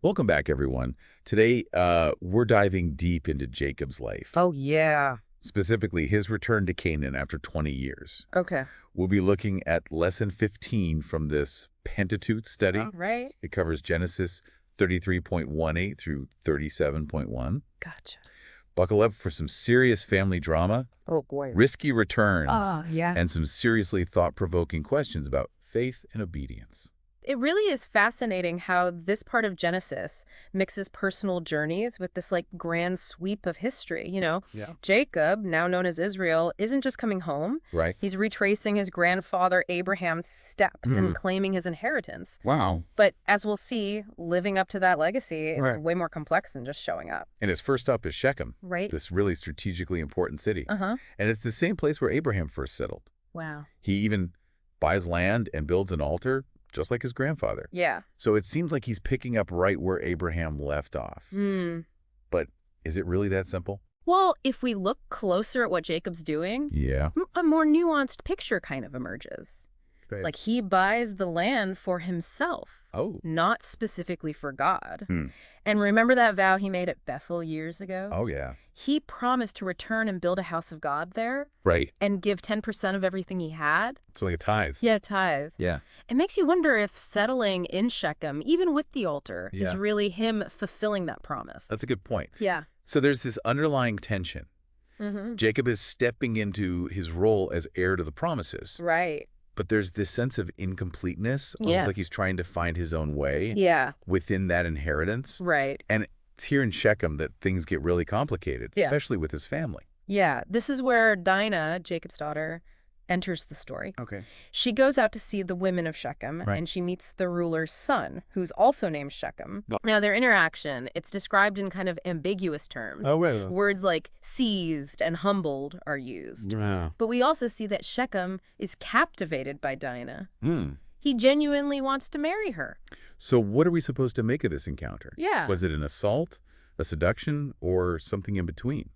Welcome back, everyone. Today, we're diving deep into Jacob's life, Oh, yeah. specifically his return to Canaan after 20 years. Okay. We'll be looking at lesson 15 from this Pentateuch study. All right. It covers Genesis 33.18 through 37.1. Gotcha. Buckle up for some serious family drama, Oh, boy. risky returns, Yeah. and some seriously thought-provoking questions about faith and obedience. It really is fascinating how this part of Genesis mixes personal journeys with this grand sweep of history. Yeah. Jacob, now known as Israel, isn't just coming home. Right? He's retracing his grandfather Abraham's steps and claiming his inheritance. Wow. But as we'll see, living up to that legacy is Right. way more complex than just showing up. And his first stop is Shechem, Right? this really strategically important city. Uh-huh. And it's the same place where Abraham first settled. Wow. He even buys land and builds an altar, just like his grandfather. Yeah. So it seems like he's picking up right where Abraham left off. But is it really that simple? Well, if we look closer at what Jacob's doing, Yeah. a more nuanced picture kind of emerges. Like he buys the land for himself, Oh. not specifically for God. And remember that vow he made at Bethel years ago? Oh, yeah. He promised to return and build a house of God there Right. and give 10% of everything he had. It's like a tithe. Yeah, tithe. Yeah. It makes you wonder if settling in Shechem, even with the altar, Yeah. is really him fulfilling that promise. That's a good point. Yeah. So there's this underlying tension. Jacob is stepping into his role as heir to the promises. Right. But there's this sense of incompleteness, almost Yeah. like he's trying to find his own way Yeah. within that inheritance. Right. And it's here in Shechem that things get really complicated, Yeah. especially with his family. Yeah. This is where Dinah, Jacob's daughter, enters the story. Okay. She goes out to see the women of Shechem, Right. and she meets the ruler's son, who's also named Shechem. Oh. Now, their interaction, it's described in kind of ambiguous terms. wait. Words like seized and humbled are used. Yeah. But we also see that Shechem is captivated by Dinah. Hmm. He genuinely wants to marry her. So what are we supposed to make of this encounter? Yeah. Was it an assault, a seduction, or something in between?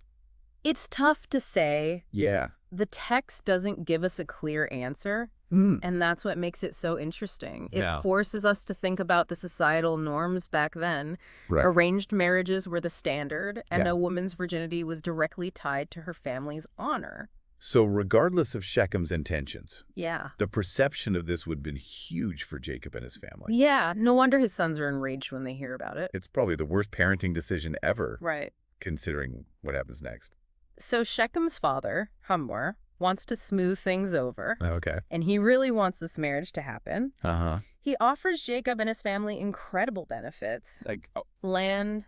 It's tough to say. Yeah. The text doesn't give us a clear answer. And that's what makes it so interesting. It Yeah. forces us to think about the societal norms back then. Right. Arranged marriages were the standard, and Yeah. a woman's virginity was directly tied to her family's honor. So regardless of Shechem's intentions, Yeah. the perception of this would have been huge for Jacob and his family. Yeah, no wonder his sons are enraged when they hear about it. It's probably the worst parenting decision ever, Right. considering what happens next. So Shechem's father, Hamor, wants to smooth things over, Okay. and he really wants this marriage to happen. Uh-huh. He offers Jacob and his family incredible benefits. Like, Land,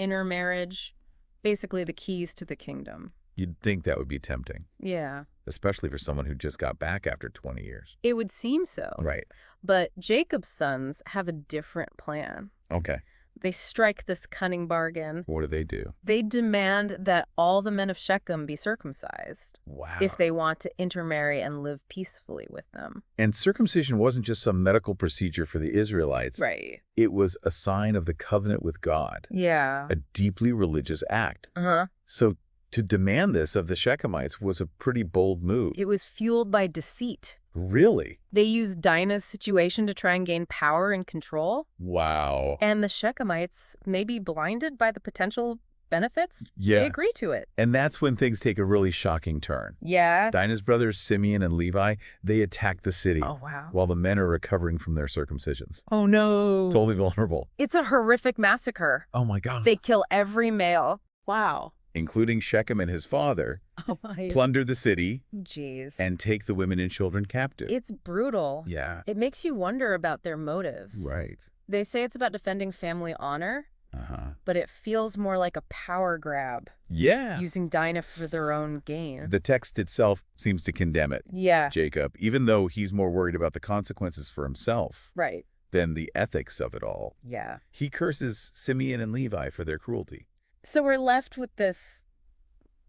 intermarriage, basically the keys to the kingdom. you'd think that would be tempting, Yeah, especially for someone who just got back after 20 years. it would seem so. Right. But Jacob's sons have a different plan. Okay. They strike this cunning bargain. What do? They demand that all the men of Shechem be circumcised Wow. if they want to intermarry and live peacefully with them. And circumcision wasn't just some medical procedure for the Israelites. Right. It was a sign of the covenant with God, Yeah. a deeply religious act. Uh-huh. So to demand this of the Shechemites was a pretty bold move. It was fueled by deceit. Really? They used Dinah's situation to try and gain power and control. Wow. And the Shechemites, maybe blinded by the potential benefits, Yeah. they agree to it. And that's when things take a really shocking turn. Yeah. Dinah's brothers, Simeon and Levi, they attack the city Oh, wow. while the men are recovering from their circumcisions. Oh, no. Totally vulnerable. It's a horrific massacre. Oh my God. They kill every male. Wow. Including Shechem and his father, Oh, my. plunder the city Jeez. and take the women and children captive. It's brutal. Yeah. It makes you wonder about their motives. Right. They say it's about defending family honor, Uh-huh. but it feels more like a power grab, Yeah. using Dinah for their own gain. The text itself seems to condemn it, Yeah. Jacob, even though he's more worried about the consequences for himself Right. than the ethics of it all. Yeah. He curses Simeon and Levi for their cruelty. So we're left with this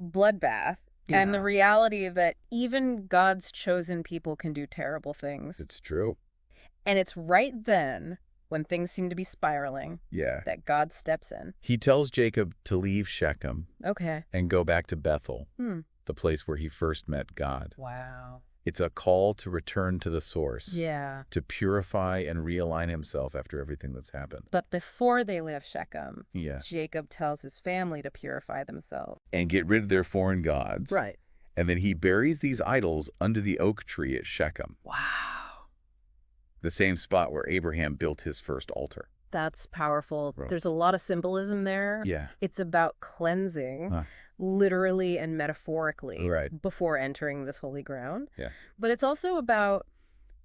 bloodbath and the reality that even God's chosen people can do terrible things. It's true. And it's right then, when things seem to be spiraling, Yeah. that God steps in. He tells Jacob to leave Shechem Okay. and go back to Bethel, Hmm. the place where he first met God. Wow. It's a call to return to the source. Yeah. To purify and realign himself after everything that's happened. But before they leave Shechem, Yeah. Jacob tells his family to purify themselves. And get rid of their foreign gods. Right. And then he buries these idols under the oak tree at Shechem. Wow. The same spot where Abraham built his first altar. That's powerful. Right. There's a lot of symbolism there. Yeah. It's about cleansing, literally and metaphorically, Right. before entering this holy ground. Yeah. But it's also about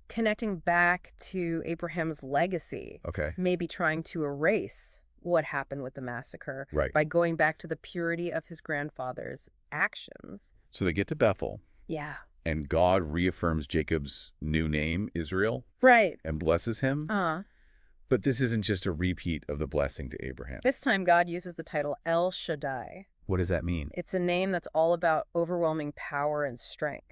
connecting back to Abraham's legacy. Okay. Maybe trying to erase what happened with the massacre. Right. By going back to the purity of his grandfather's actions. So they get to Bethel. Yeah. And God reaffirms Jacob's new name, Israel. Right. And blesses him. Uh-huh. But this isn't just a repeat of the blessing to Abraham. This time God uses the title El Shaddai. What does that mean? It's a name that's all about overwhelming power and strength.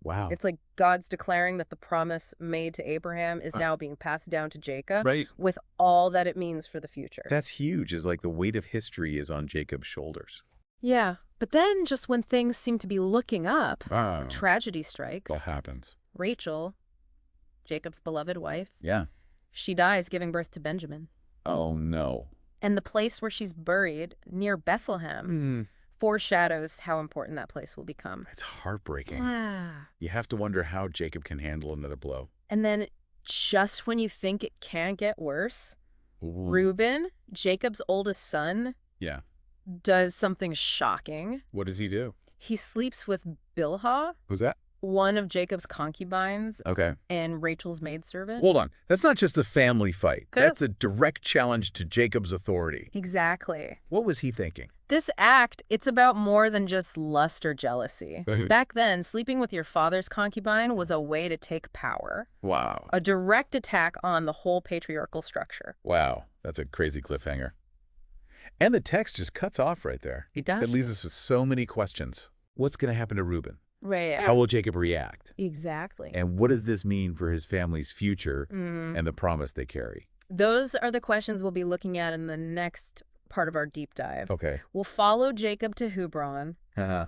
Wow. It's like God's declaring that the promise made to Abraham is now being passed down to Jacob. Right. With all that it means for the future. That's huge. It's like the weight of history is on Jacob's shoulders. Yeah. But then just when things seem to be looking up, Wow. tragedy strikes. What happens? Rachel, Jacob's beloved wife, Yeah. she dies giving birth to Benjamin. Oh, no. And the place where she's buried, near Bethlehem, foreshadows how important that place will become. It's heartbreaking. Ah. You have to wonder how Jacob can handle another blow. And then just when you think it can't get worse, Reuben, Jacob's oldest son, Yeah. does something shocking. What does he do? He sleeps with Bilhah, Who's that? one of Jacob's concubines Okay. and Rachel's maidservant. Hold on. That's not just a family fight. Good. That's a direct challenge to Jacob's authority. Exactly. What was he thinking? This act, it's about more than just lust or jealousy. Back then, sleeping with your father's concubine was a way to take power. Wow. A direct attack on the whole patriarchal structure. Wow. That's a crazy cliffhanger. And the text just cuts off right there. It does. It leaves us with so many questions. What's going to happen to Reuben? Right. How will Jacob react? Exactly. And what does this mean for his family's future and the promise they carry? Those are the questions we'll be looking at in the next part of our deep dive. Okay. We'll follow Jacob to Hebron,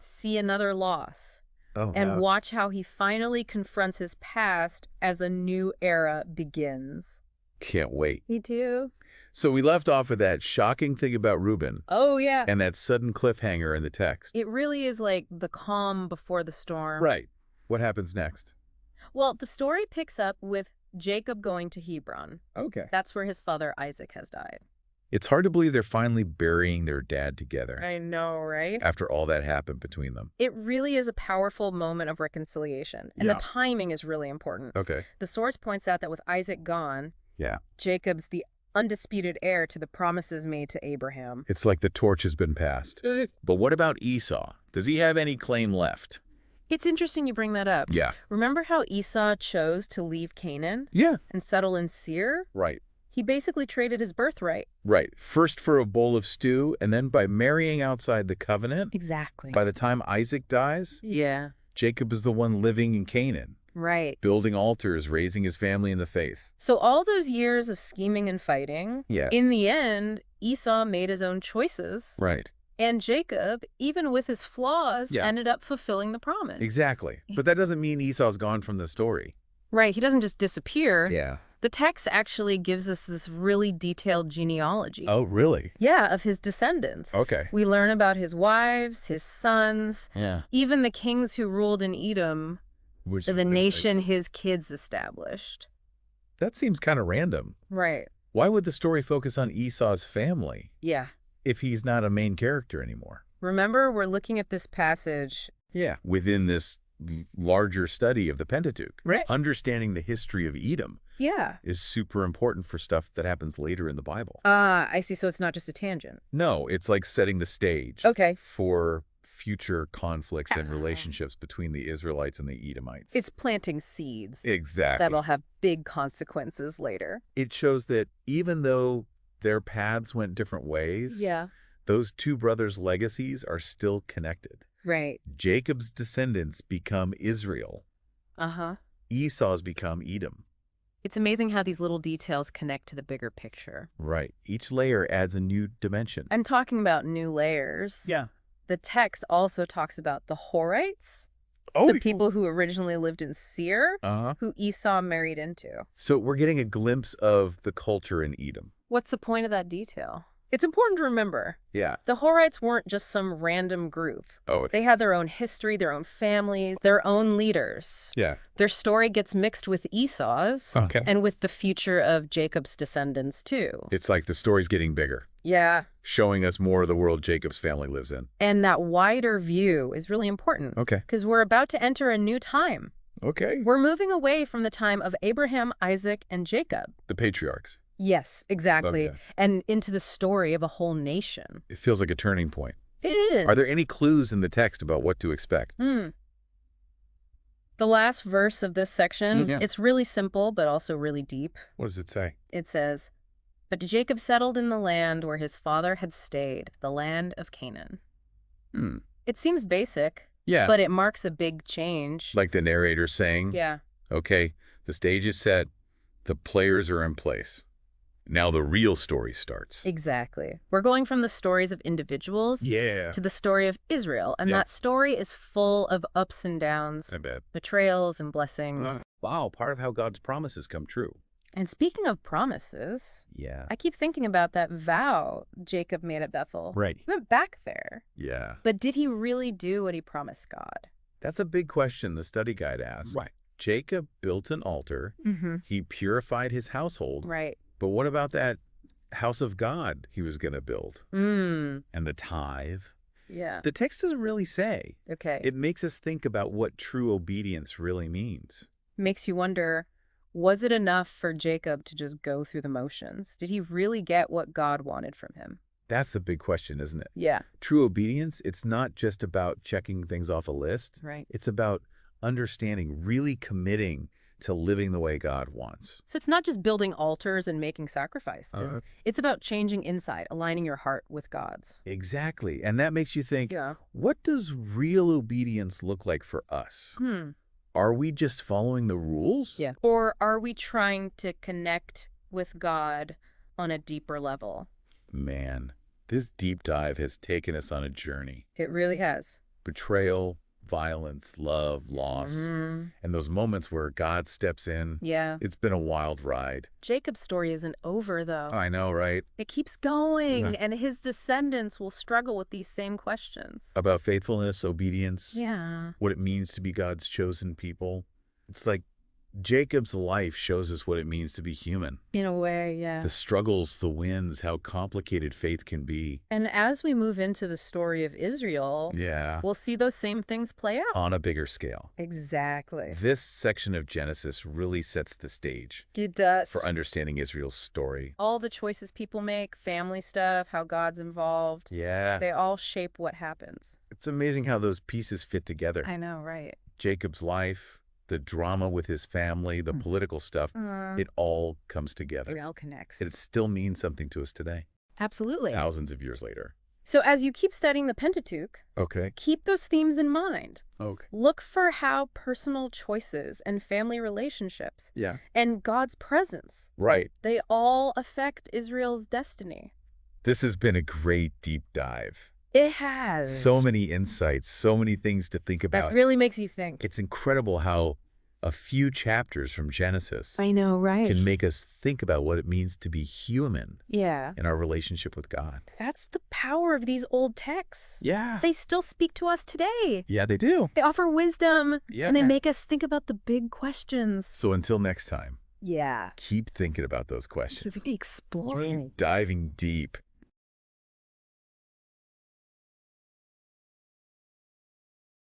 see another loss, and watch how he finally confronts his past as a new era begins. Can't wait. Me too. So we left off with that shocking thing about Reuben Oh, yeah. and that sudden cliffhanger in the text. It really is like the calm before the storm. Right. What happens next? Well, the story picks up with Jacob going to Hebron. Okay. That's where his father Isaac has died. It's hard to believe they're finally burying their dad together I know, right? after all that happened between them. It really is a powerful moment of reconciliation. And Yeah. the timing is really important. Okay. The source points out that with Isaac gone, Yeah. Jacob's the undisputed heir to the promises made to Abraham. It's like the torch has been passed. But what about Esau? Does he have any claim left? It's interesting you bring that up. Yeah. Remember how Esau chose to leave Canaan Yeah. and settle in Seir? Right. He basically traded his birthright. Right. First for a bowl of stew, and then by marrying outside the covenant. Exactly. By the time Isaac dies, Yeah. Jacob is the one living in Canaan, Right. building altars, raising his family in the faith. So all those years of scheming and fighting, Yeah. in the end, Esau made his own choices. Right. And Jacob, even with his flaws, Yeah. ended up fulfilling the promise. Exactly. But that doesn't mean Esau's gone from the story. Right. He doesn't just disappear. Yeah. The text actually gives us this really detailed genealogy. Oh, really? Yeah, of his descendants. Okay. We learn about his wives, his sons, Yeah. even the kings who ruled in Edom, Which the nation his kids established. That seems kind of random. Right. Why would the story focus on Esau's family Yeah. if he's not a main character anymore? Remember, we're looking at this passage. Yeah. Within this larger study of the Pentateuch. Right. Understanding the history of Edom Yeah. is super important for stuff that happens later in the Bible. I see. So it's not just a tangent. No, it's like setting the stage Okay. for future conflicts and relationships between the Israelites and the Edomites. It's planting seeds. Exactly. That'll have big consequences later. It shows that even though their paths went different ways, Yeah. those two brothers' legacies are still connected. Right. Jacob's descendants become Israel. Uh-huh. Esau's become Edom. It's amazing how these little details connect to the bigger picture. Right. Each layer adds a new dimension. And talking about new layers. Yeah. The text also talks about the Horites the people who originally lived in Seir, who Esau married into. So we're getting a glimpse of the culture in Edom. What's the point of that detail? It's important to remember. Yeah. The Horites weren't just some random group. Oh. They had their own history, their own families, their own leaders. Yeah. Their story gets mixed with Esau's and with the future of Jacob's descendants, too. It's like the story's getting bigger. Yeah. Showing us more of the world Jacob's family lives in. And that wider view is really important. Okay. Because we're about to enter a new time. Okay. We're moving away from the time of Abraham, Isaac, and Jacob. The patriarchs. Yes, exactly. Okay. And into the story of a whole nation. It feels like a turning point. It is. Are there any clues in the text about what to expect? The last verse of this section, it's really simple, but also really deep. What does it say? It says, "But Jacob settled in the land where his father had stayed, the land of Canaan." It seems basic, but it marks a big change. Like the narrator saying, okay, the stage is set, the players are in place. Now the real story starts. Exactly. We're going from the stories of individuals to the story of Israel, and that story is full of ups and downs, I bet. betrayals and blessings. Wow, part of how God's promises come true. And speaking of promises, I keep thinking about that vow Jacob made at Bethel. Right. He went back there. Yeah. But did he really do what he promised God? That's a big question the study guide asks. Right. Jacob built an altar. He purified his household. Right. But what about that house of God he was going to build? And the tithe? Yeah. The text doesn't really say. Okay. It makes us think about what true obedience really means. Makes you wonder, was it enough for Jacob to just go through the motions? Did he really get what God wanted from him? That's the big question, isn't it? Yeah. True obedience, it's not just about checking things off a list. Right. It's about understanding, really committing to living the way God wants. So it's not just building altars and making sacrifices. It's about changing inside, aligning your heart with God's. Exactly. And that makes you think, what does real obedience look like for us? Are we just following the rules? Yeah. Or are we trying to connect with God on a deeper level? Man, this deep dive has taken us on a journey. It really has. Betrayal, violence, love, loss, and those moments where God steps in. Yeah. It's been a wild ride. Jacob's story isn't over, though. I know, right? It keeps going, and his descendants will struggle with these same questions. About faithfulness, obedience, Yeah. what it means to be God's chosen people. It's like Jacob's life shows us what it means to be human. In a way, yeah. The struggles, the wins, how complicated faith can be. And as we move into the story of Israel, we'll see those same things play out. On a bigger scale. Exactly. This section of Genesis really sets the stage. It does. For understanding Israel's story. All the choices people make, family stuff, how God's involved. Yeah. They all shape what happens. It's amazing how those pieces fit together. I know, right? Jacob's life, the drama with his family, the political stuff, it all comes together. It all connects. It still means something to us today. Absolutely. Thousands of years later. So as you keep studying the Pentateuch, keep those themes in mind. Look for how personal choices and family relationships and God's presence, they all affect Israel's destiny. This has been a great deep dive. It has. So many insights, so many things to think about. That really makes you think. It's incredible how a few chapters from Genesis I know, right? can make us think about what it means to be human in our relationship with God. That's the power of these old texts. Yeah. They still speak to us today. Yeah, they do. They offer wisdom, and they make us think about the big questions. So until next time, keep thinking about those questions. Keep exploring. Keep diving deep.